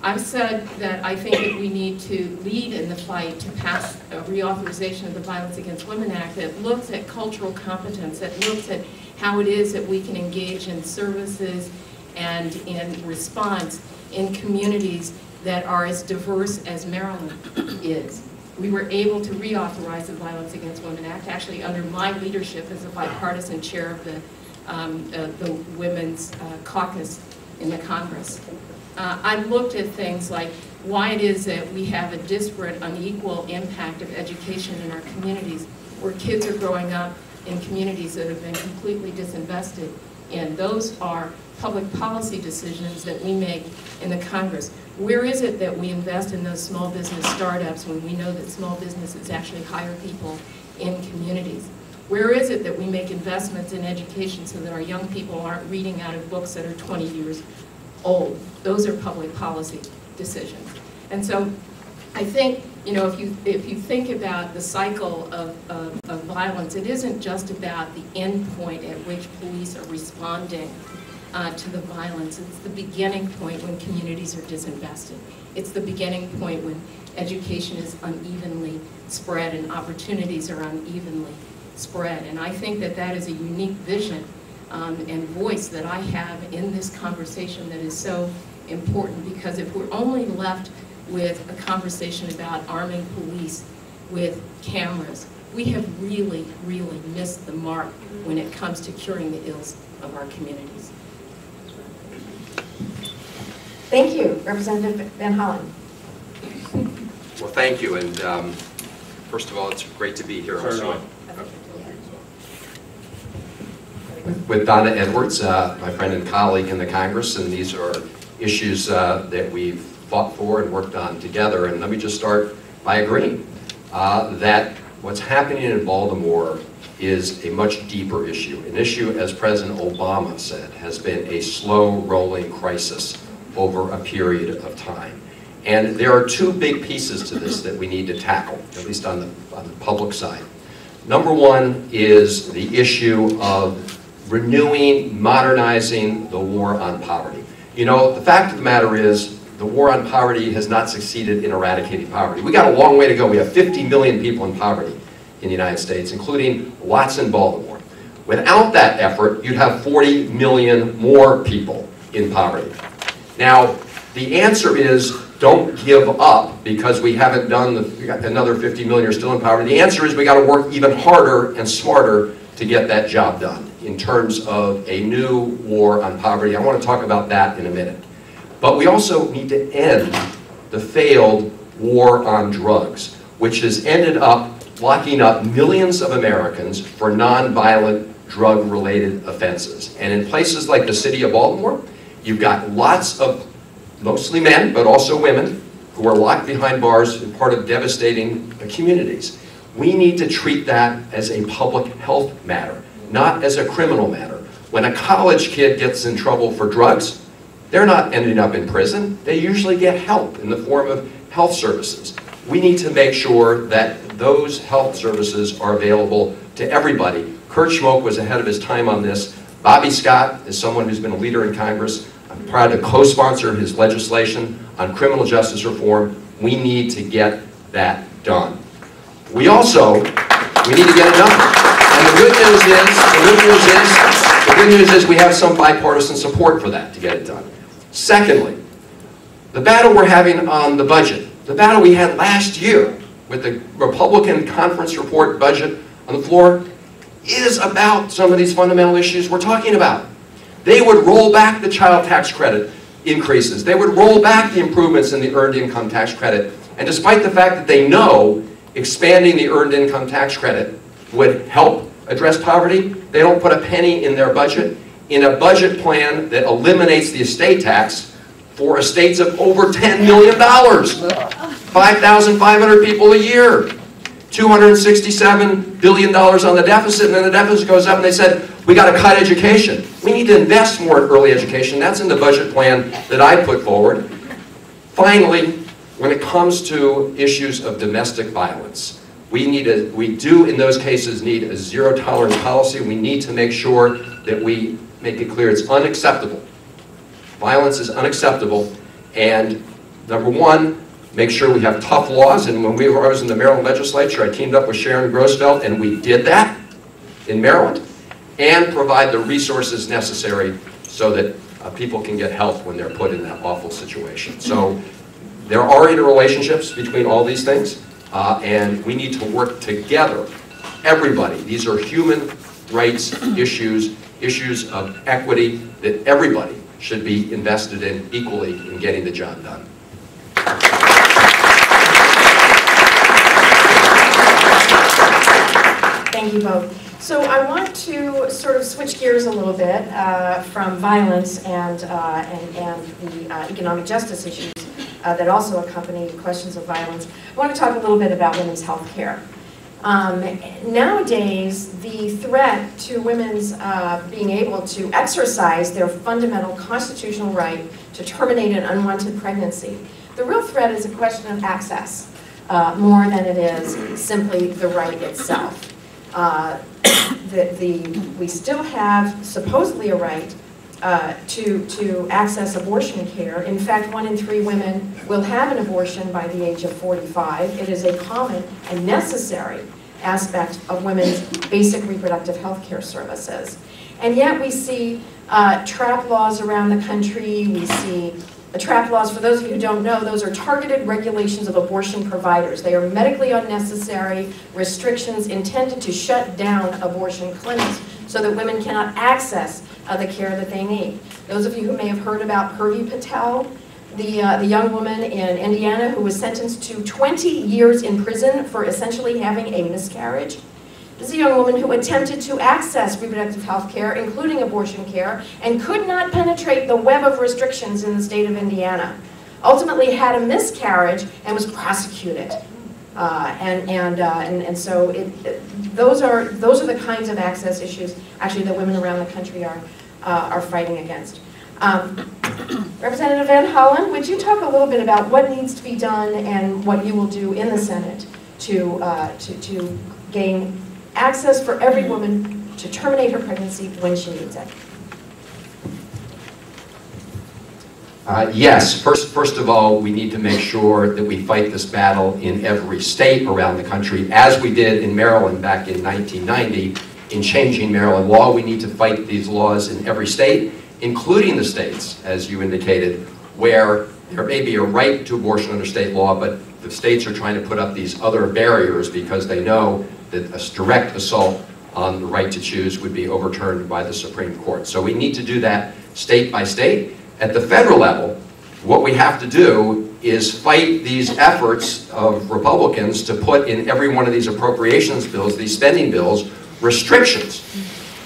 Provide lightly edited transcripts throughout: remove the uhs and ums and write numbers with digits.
I've said that I think that we need to lead in the fight to pass a reauthorization of the Violence Against Women Act that looks at cultural competence, that looks at how it is that we can engage in services and in response in communities that are as diverse as Maryland is. We were able to reauthorize the Violence Against Women Act, actually under my leadership as a bipartisan chair of the Women's Caucus in the Congress. I've looked at things like why it is that we have a disparate, unequal impact of education in our communities, where kids are growing up in communities that have been completely disinvested in. Those are public policy decisions that we make in the Congress. Where is it that we invest in those small business startups when we know that small businesses actually hire people in communities? Where is it that we make investments in education so that our young people aren't reading out of books that are 20 years old? Those are public policy decisions. And so I think, you know, if you think about the cycle of violence, it isn't just about the end point at which police are responding to the violence. It's the beginning point when communities are disinvested. It's the beginning point when education is unevenly spread and opportunities are unevenly spread. And I think that that is a unique vision and voice that I have in this conversation that is so important, because if we're only left with a conversation about arming police with cameras, we have really, really missed the mark when it comes to curing the ills of our communities. Thank you, Representative Van Hollen. Well, thank you, and first of all, it's great to be here also with Donna Edwards, my friend and colleague in the Congress, and these are issues that we've fought for and worked on together. And let me just start by agreeing that what's happening in Baltimore is a much deeper issue. An issue, as President Obama said, has been a slow-rolling crisis over a period of time. And there are two big pieces to this that we need to tackle, at least on the public side. Number one is the issue of renewing, modernizing the war on poverty. You know, the fact of the matter is the war on poverty has not succeeded in eradicating poverty. We got a long way to go. We have 50 million people in poverty in the United States, including lots in Baltimore. Without that effort, you'd have 40 million more people in poverty. Now, the answer is don't give up because we haven't done we got another 50 million are still in poverty. The answer is we got to work even harder and smarter to get that job done in terms of a new war on poverty. I want to talk about that in a minute. But we also need to end the failed war on drugs, which has ended up locking up millions of Americans for nonviolent drug-related offenses. And in places like the city of Baltimore, you've got lots of, mostly men, but also women, who are locked behind bars and part of devastating communities. We need to treat that as a public health matter, not as a criminal matter. When a college kid gets in trouble for drugs, they're not ending up in prison. They usually get help in the form of health services. We need to make sure that those health services are available to everybody. Kurt Schmoke was ahead of his time on this. Bobby Scott is someone who's been a leader in Congress. I'm proud to co-sponsor his legislation on criminal justice reform. We need to get that done. We need to get it done. And the good news is we have some bipartisan support for that to get it done. Secondly, the battle we're having on the budget, the battle we had last year with the Republican conference report budget on the floor, is about some of these fundamental issues we're talking about. They would roll back the child tax credit increases. They would roll back the improvements in the earned income tax credit. And despite the fact that they know expanding the earned income tax credit would help address poverty, they don't put a penny in their budget, in a budget plan that eliminates the estate tax for estates of over $10 million. 5,500 people a year. $267 billion on the deficit, and then the deficit goes up, and they said, we got to cut education. We need to invest more in early education. That's in the budget plan that I put forward. Finally, when it comes to issues of domestic violence, we do in those cases need a zero-tolerance policy. We need to make sure that we make it clear it's unacceptable. Violence is unacceptable, and Number one, make sure we have tough laws, and when I was in the Maryland legislature, I teamed up with Sharon Grosfeld, and we did that in Maryland, and provide the resources necessary so that people can get help when they're put in that awful situation. So there are interrelationships between all these things, and we need to work together. Everybody, these are human rights issues, issues of equity that everybody should be invested in equally in getting the job done. Thank you both. So I want to sort of switch gears a little bit from violence and the economic justice issues that also accompany questions of violence. I want to talk a little bit about women's health care. Nowadays, the threat to women's being able to exercise their fundamental constitutional right to terminate an unwanted pregnancy, the real threat is a question of access more than it is simply the right itself. We still have supposedly a right to access abortion care. In fact, 1 in 3 women will have an abortion by the age of 45. It is a common and necessary aspect of women's basic reproductive health care services. And yet we see trap laws around the country. We see trap laws, for those of you who don't know, those are targeted regulations of abortion providers. They are medically unnecessary restrictions intended to shut down abortion clinics so that women cannot access the care that they need. Those of you who may have heard about Purvi Patel, the young woman in Indiana who was sentenced to 20 years in prison for essentially having a miscarriage. This is a young woman who attempted to access reproductive health care, including abortion care, and could not penetrate the web of restrictions in the state of Indiana. Ultimately had a miscarriage and was prosecuted. So those are the kinds of access issues actually that women around the country are fighting against. Representative Van Hollen, would you talk a little bit about what needs to be done and what you will do in the Senate to gain access for every woman to terminate her pregnancy when she needs it? Yes, first of all, we need to make sure that we fight this battle in every state around the country, as we did in Maryland back in 1990 in changing Maryland law. We need to fight these laws in every state, including the states, as you indicated, where there may be a right to abortion under state law, but the states are trying to put up these other barriers because they know that a direct assault on the right to choose would be overturned by the Supreme Court. So we need to do that state by state. At the federal level, what we have to do is fight these efforts of Republicans to put in every one of these appropriations bills, these spending bills, restrictions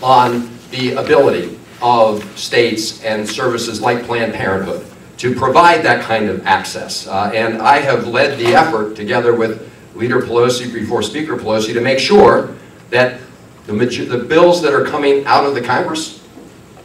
on the ability of states and services like Planned Parenthood to provide that kind of access. And I have led the effort together with Leader Pelosi before Speaker Pelosi to make sure that the bills that are coming out of the Congress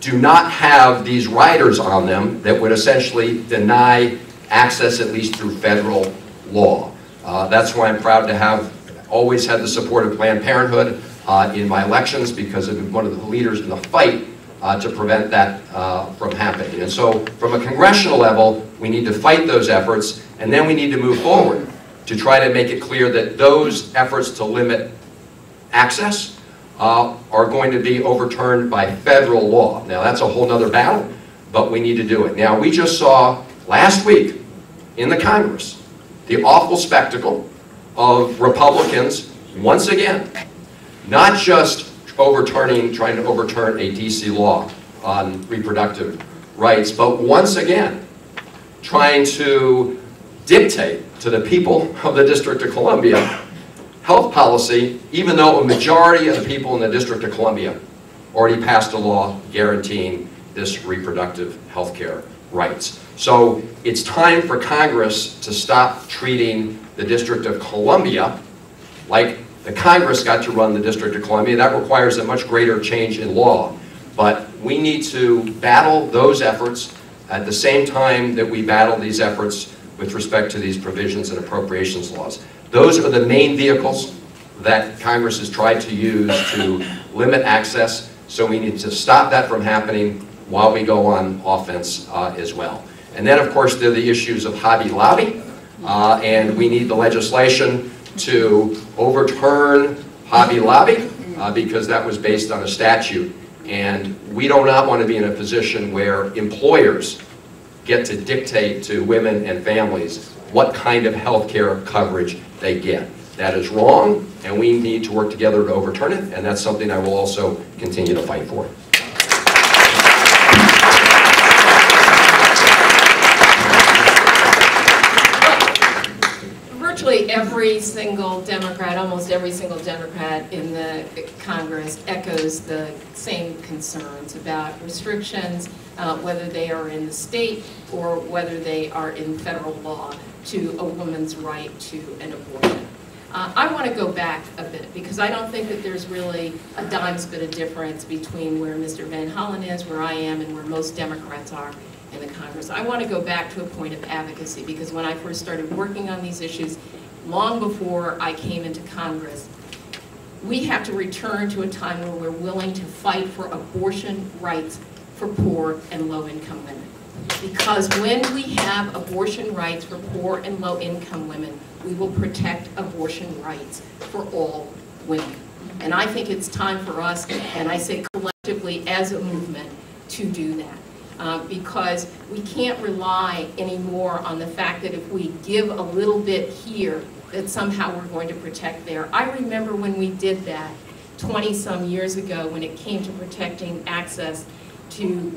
do not have these riders on them that would essentially deny access, at least through federal law. That's why I'm proud to have always had the support of Planned Parenthood in my elections, because I've been one of the leaders in the fight to prevent that from happening. And so from a congressional level, we need to fight those efforts, and then we need to move forward to try to make it clear that those efforts to limit access are going to be overturned by federal law. Now that's a whole nother battle, but we need to do it. Now we just saw last week in the Congress the awful spectacle of Republicans once again, not just trying to overturn a DC law on reproductive rights, but once again trying to dictate to the people of the District of Columbia health policy, even though a majority of the people in the District of Columbia already passed a law guaranteeing this reproductive health care rights. So it's time for Congress to stop treating the District of Columbia like the Congress got to run the District of Columbia. That requires a much greater change in law. But we need to battle those efforts at the same time that we battle these efforts with respect to these provisions and appropriations laws. Those are the main vehicles that Congress has tried to use to limit access, so we need to stop that from happening while we go on offense as well. And then, of course, there are the issues of Hobby Lobby, and we need the legislation to overturn Hobby Lobby because that was based on a statute. And we do not want to be in a position where employers get to dictate to women and families what kind of health care coverage they get. That is wrong, and we need to work together to overturn it, and that's something I will also continue to fight for. Virtually every single Democrat, almost every single Democrat in the Congress echoes the same concerns about restrictions, whether they are in the state or whether they are in federal law, to a woman's right to an abortion. I want to go back a bit because I don't think that there's really a dime's bit of difference between where Mr. Van Hollen is, where I am, and where most Democrats are in the Congress. I want to go back to a point of advocacy because when I first started working on these issues, long before I came into Congress, we have to return to a time where we're willing to fight for abortion rights for poor and low-income women. Because when we have abortion rights for poor and low-income women, we will protect abortion rights for all women. And I think it's time for us, and I say collectively as a movement, to do that. Because we can't rely anymore on the fact that if we give a little bit here, that somehow we're going to protect there. I remember when we did that 20-some years ago when it came to protecting access to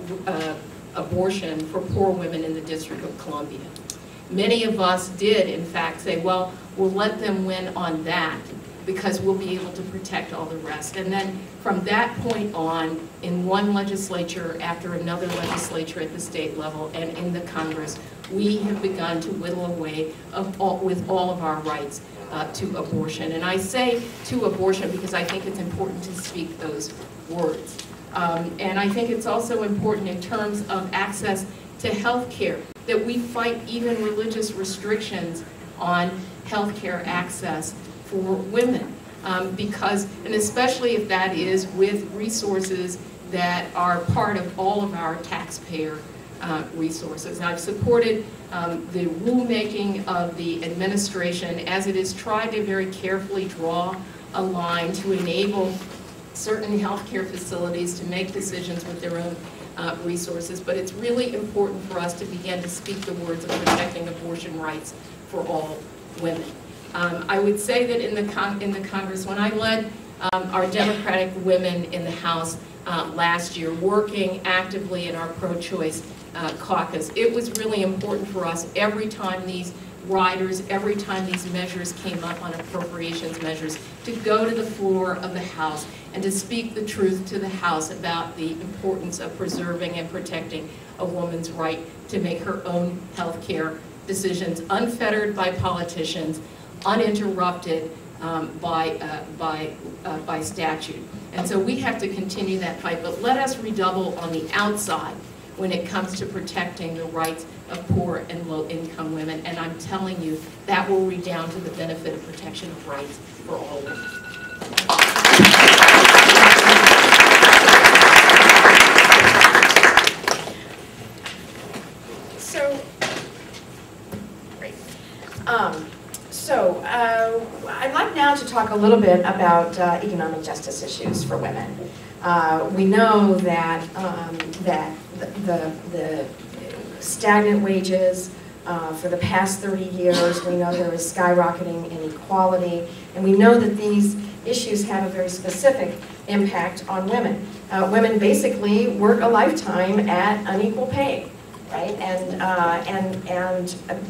abortion for poor women in the District of Columbia. Many of us did, in fact, say, well, we'll let them win on that because we'll be able to protect all the rest. And then from that point on, in one legislature after another legislature at the state level and in the Congress, we have begun to whittle away with all of our rights to abortion. And I say to abortion because I think it's important to speak those words. And I think it's also important in terms of access to health care, that we fight even religious restrictions on health care access for women. Because, and especially if that is with resources that are part of all of our taxpayer resources. I've supported the rulemaking of the administration as it has tried to very carefully draw a line to enable certain healthcare facilities to make decisions with their own resources, but it's really important for us to begin to speak the words of protecting abortion rights for all women. I would say that in the Congress, when I led our Democratic women in the House last year, working actively in our pro-choice caucus, it was really important for us every time these riders, every time these measures came up on appropriations measures, to go to the floor of the House and to speak the truth to the House about the importance of preserving and protecting a woman's right to make her own health care decisions, unfettered by politicians, uninterrupted by statute. And so we have to continue that fight, but let us redouble on the outside when it comes to protecting the rights of poor and low-income women. And I'm telling you, that will redound to the benefit of protection of rights for all women. I'd like now to talk a little bit about economic justice issues for women. We know that the stagnant wages for the past 30 years, we know there is skyrocketing inequality, and we know that these issues have a very specific impact on women. Women basically work a lifetime at unequal pay, right? And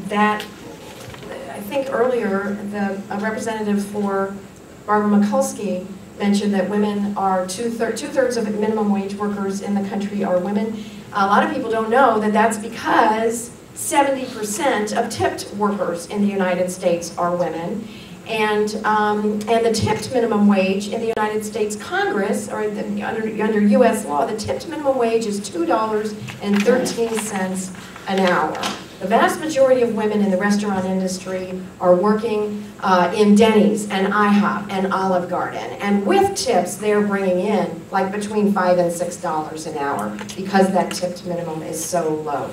that, I think earlier, a representative for Barbara Mikulski mentioned that women are two-thirds of minimum wage workers in the country are women. A lot of people don't know that that's because 70% of tipped workers in the United States are women. And the tipped minimum wage in the United States Congress, or under U.S. law, the tipped minimum wage is $2.13 an hour. The vast majority of women in the restaurant industry are working in Denny's and IHOP and Olive Garden. And with tips, they're bringing in like between $5 and $6 an hour because that tipped minimum is so low.